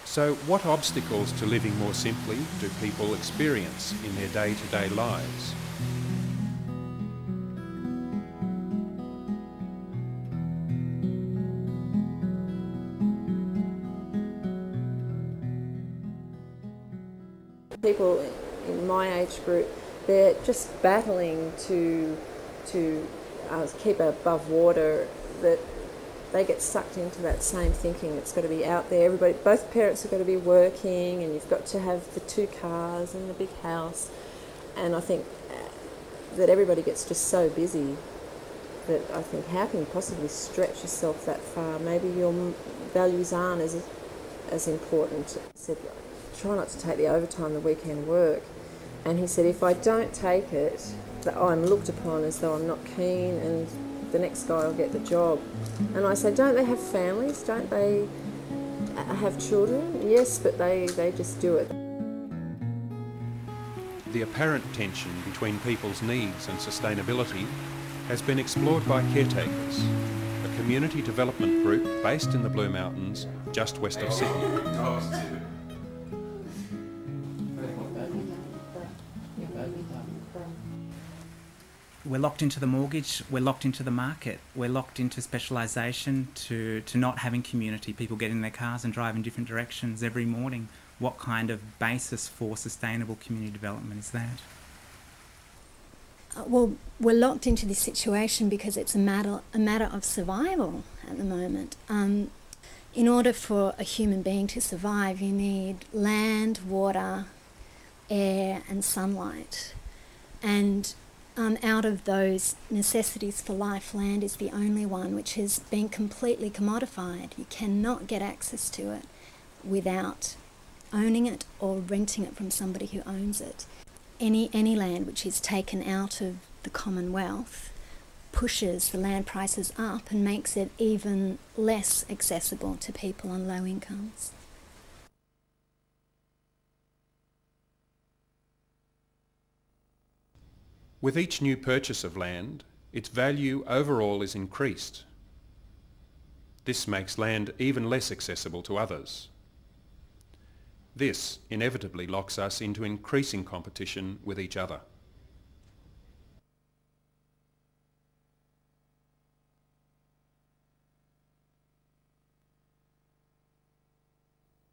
So what obstacles to living more simply do people experience in their day-to-day lives? People in my age group, they're just battling to keep above water, that they get sucked into that same thinking. It's got to be out there. Everybody, both parents have got to be working, and you've got to have the 2 cars and the big house. And I think that everybody gets just so busy that I think, how can you possibly stretch yourself that far? Maybe your values aren't as important. He said, try not to take the overtime, the weekend work. And he said, if I don't take it, that I'm looked upon as though I'm not keen, and the next guy will get the job. And I say, don't they have families? Don't they have children? Yes, but they just do it. The apparent tension between people's needs and sustainability has been explored by Caretakers, a community development group based in the Blue Mountains, just west of Sydney. We're locked into the mortgage, we're locked into the market, we're locked into specialisation, to not having community, people get in their cars and drive in different directions every morning. What kind of basis for sustainable community development is that? Well, we're locked into this situation because it's a matter of survival at the moment. In order for a human being to survive, you need land, water, air and sunlight. And out of those necessities for life, land is the only one which has been completely commodified. You cannot get access to it without owning it or renting it from somebody who owns it. Any land which is taken out of the Commonwealth pushes the land prices up and makes it even less accessible to people on low incomes. With each new purchase of land, its value overall is increased. This makes land even less accessible to others. This inevitably locks us into increasing competition with each other.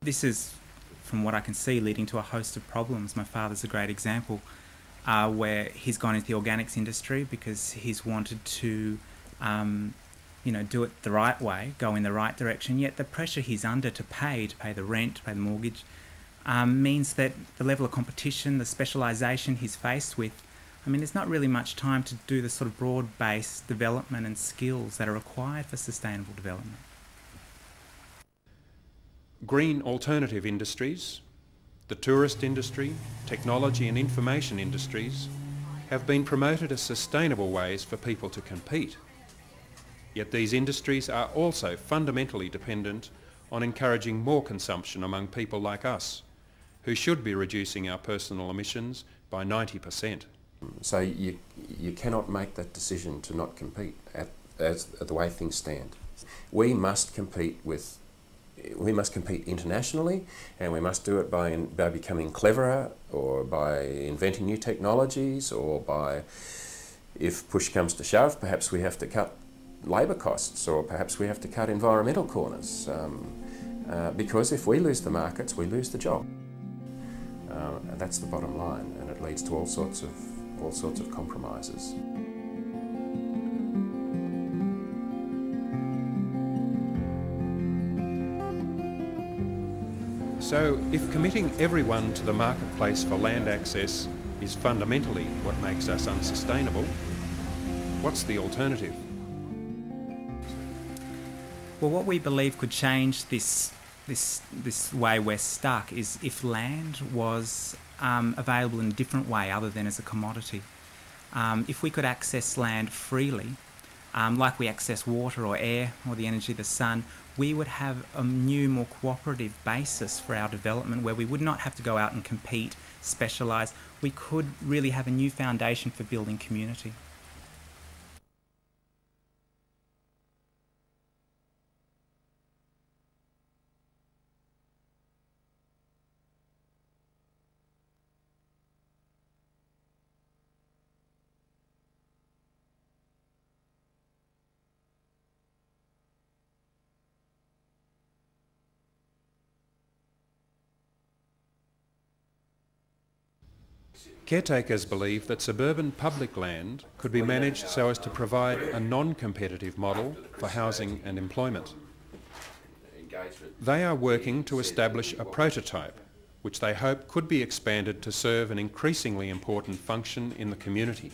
This is, from what I can see, leading to a host of problems. My father's a great example, where he's gone into the organics industry because he's wanted to do it the right way, go in the right direction, yet the pressure he's under to pay the rent, to pay the mortgage, means that the level of competition, the specialisation he's faced with, there's not really much time to do the sort of broad-based development and skills that are required for sustainable development. Green alternative industries, the tourist industry, technology and information industries have been promoted as sustainable ways for people to compete. Yet these industries are also fundamentally dependent on encouraging more consumption among people like us, who should be reducing our personal emissions by 90%. So you cannot make that decision to not compete as the way things stand. We must compete internationally, and we must do it by becoming cleverer, or by inventing new technologies, or by, if push comes to shove, perhaps we have to cut labour costs, or perhaps we have to cut environmental corners, because if we lose the markets, we lose the job. And that's the bottom line, and it leads to all sorts of compromises. So, if committing everyone to the marketplace for land access is fundamentally what makes us unsustainable, what's the alternative? Well, what we believe could change this way we're stuck is if land was available in a different way other than as a commodity. If we could access land freely, like we access water or air or the energy of the sun, we would have a new, more cooperative basis for our development, where we would not have to go out and compete, specialise. We could really have a new foundation for building community. Caretakers believe that suburban public land could be managed so as to provide a non-competitive model for housing and employment. They are working to establish a prototype which they hope could be expanded to serve an increasingly important function in the community.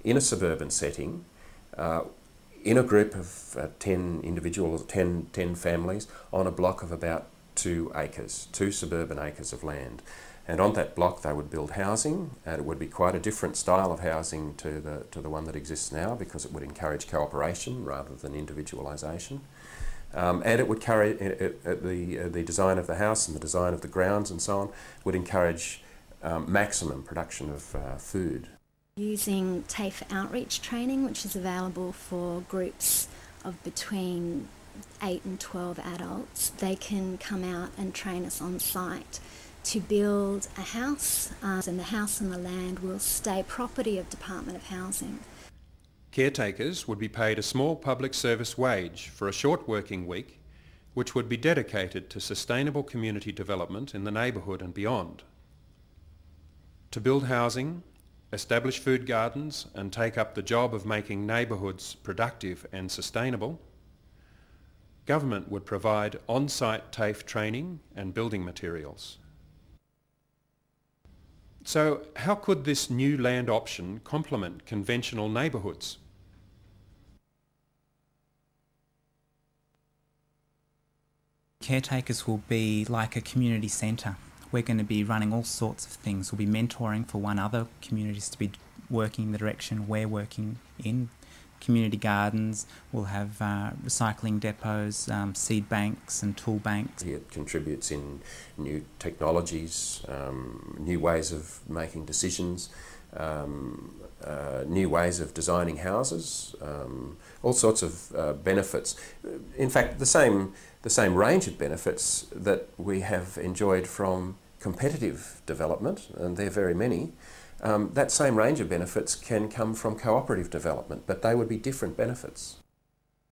In a suburban setting, in a group of 10 individuals, 10 families, on a block of about 2 acres, 2 suburban acres of land. And on that block they would build housing, and it would be quite a different style of housing to the one that exists now, because it would encourage cooperation rather than individualisation. And it would carry, the design of the house and the design of the grounds and so on would encourage maximum production of food. Using TAFE outreach training, which is available for groups of between 8 and 12 adults, they can come out and train us on site to build a house, and the house and the land will stay property of Department of Housing. Caretakers would be paid a small public service wage for a short working week, which would be dedicated to sustainable community development in the neighbourhood and beyond. To build housing, establish food gardens and take up the job of making neighbourhoods productive and sustainable, government would provide on-site TAFE training and building materials. So how could this new land option complement conventional neighbourhoods? Caretakers will be like a community centre. We're going to be running all sorts of things. We'll be mentoring for other communities to be working in the direction we're working in. Community gardens, we'll have recycling depots, seed banks and tool banks. It contributes in new technologies, new ways of making decisions, new ways of designing houses, all sorts of benefits. In fact, the same range of benefits that we have enjoyed from competitive development, and there are very many, that same range of benefits can come from cooperative development, but they would be different benefits.